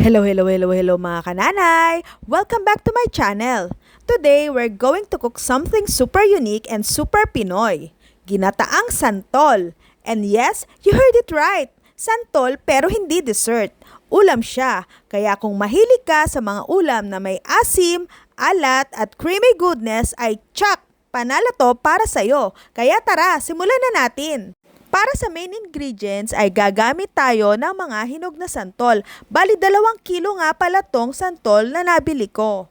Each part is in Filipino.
Hello mga kananay! Welcome back to my channel. Today, we're going to cook something super unique and super Pinoy. Ginataang santol. And yes, you heard it right. Santol pero hindi dessert. Ulam siya. Kaya kung mahilig ka sa mga ulam na may asim, alat at creamy goodness ay tsak! Panalo to para sa'yo. Kaya tara, simulan na natin. Para sa main ingredients ay gagamit tayo ng mga hinog na santol. Bali 2 kilo nga pala tong santol na nabili ko.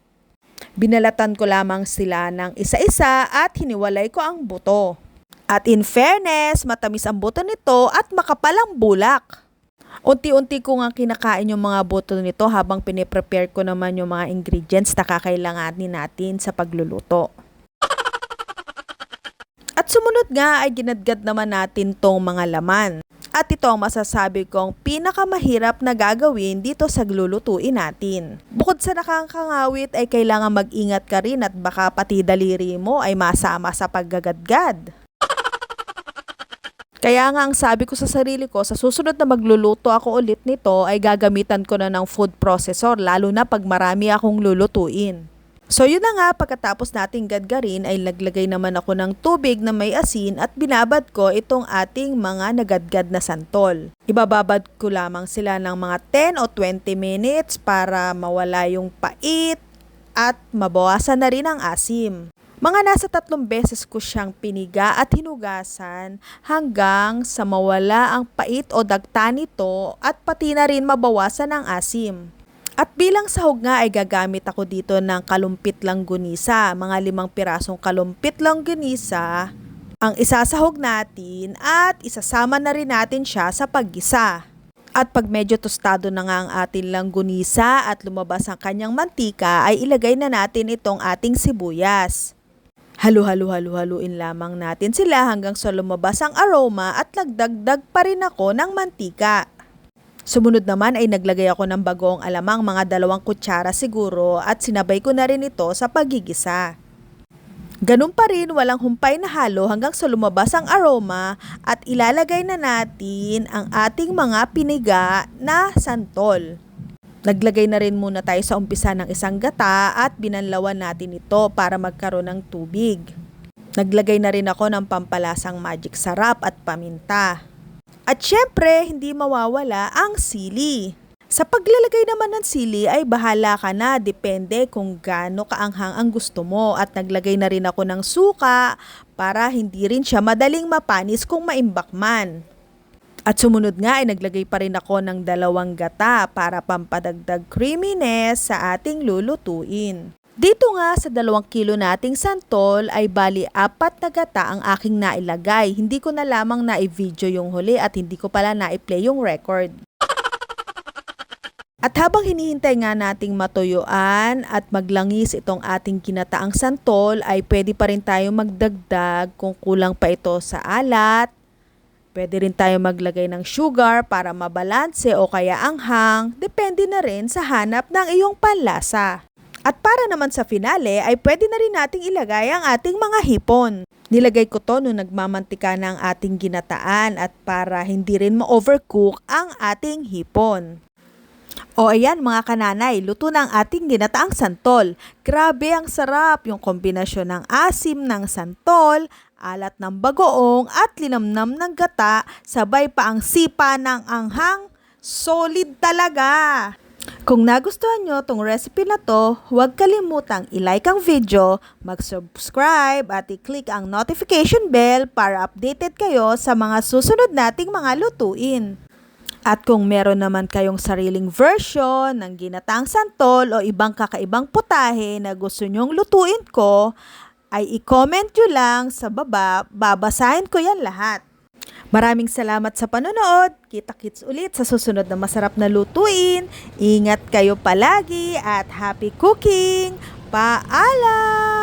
Binalatan ko lamang sila ng isa-isa at hiniwalay ko ang buto. At in fairness, matamis ang buto nito at makapal ang bulak. Unti-unti ko nga kinakain yung mga buto nito habang piniprepare ko naman yung mga ingredients na kakailanganin natin sa pagluluto. At sumunod nga ay ginadgad naman natin tong mga laman. At ito ang masasabi kong pinakamahirap na gagawin dito sa glulutuin natin. Bukod sa nakakangawit ay kailangan mag-ingat ka rin at baka pati daliri mo ay masama sa paggagadgad. Kaya nga ang sabi ko sa sarili ko, sa susunod na magluluto ako ulit nito ay gagamitan ko na ng food processor lalo na pag marami akong lulutuin. So yun na nga, pagkatapos nating gadgarin ay naglagay naman ako ng tubig na may asin at binabad ko itong ating mga nagadgad na santol. Ibababad ko lamang sila ng mga 10 o 20 minutes para mawala yung pait at mabawasan na rin ang asim. Mga nasa 3 beses ko siyang piniga at hinugasan hanggang sa mawala ang pait o dagta nito at pati na rin mabawasan ang asim. At bilang sahog nga ay gagamit ako dito ng kalumpit langgunisa, mga 5 pirasong kalumpit langgunisa ang isasahog natin at isasama na rin natin siya sa paggisa. At pag medyo tostado na nga ang ating langgunisa at lumabas ang kanyang mantika ay ilagay na natin itong ating sibuyas. Haluin lamang natin sila hanggang sa lumabas ang aroma at nagdagdag pa rin ako ng mantika. Sumunod naman ay naglagay ako ng bagoong alamang, mga 2 kutsara siguro at sinabay ko na rin ito sa paggigisa. Ganun pa rin, walang humpay na halo hanggang sa lumabas ang aroma at ilalagay na natin ang ating mga piniga na santol. Naglagay na rin muna tayo sa umpisa ng isang gata at binanlawan natin ito para magkaroon ng tubig. Naglagay na rin ako ng pampalasang magic sarap at paminta. At syempre, hindi mawawala ang sili. Sa paglalagay naman ng sili ay bahala ka na, depende kung gaano kaanghang ang gusto mo. At naglagay na rin ako ng suka para hindi rin siya madaling mapanis kung maimbak man. At sumunod nga ay naglagay pa rin ako ng 2 gata para pampadagdag creaminess sa ating lulutuin. Dito nga sa 2 kilo nating santol ay bali 4 na gata ang aking nailagay. Hindi ko na lamang na-video yung huli at hindi ko pala na-play yung record. At habang hinihintay nga nating matuyuan at maglangis itong ating ginataang santol ay pwede pa rin tayo magdagdag kung kulang pa ito sa alat. Pwede rin tayo maglagay ng sugar para mabalanse o kaya anghang. Depende na rin sa hanap ng iyong panlasa. At para naman sa finale ay pwede na rin nating ilagay ang ating mga hipon. Nilagay ko to nung nagmamantika na ang ating ginataan at para hindi rin ma-overcook ang ating hipon. O ayan mga kananay, luto na ang ating ginataang santol. Grabe ang sarap, yung kombinasyon ng asim ng santol, alat ng bagoong at linamnam ng gata, sabay pa ang sipa ng anghang. Solid talaga! Kung nagustuhan nyo tong recipe na to, huwag kalimutang i-like ang video, mag-subscribe at i-click ang notification bell para updated kayo sa mga susunod nating mga lutuin. At kung meron naman kayong sariling version ng ginataang santol o ibang kakaibang putahe na gusto nyong lutuin ko, ay i-comment nyo lang sa baba, babasahin ko yan lahat. Maraming salamat sa panonood. Kita-kits ulit sa susunod na masarap na lutuin. Ingat kayo palagi at happy cooking! Paalam!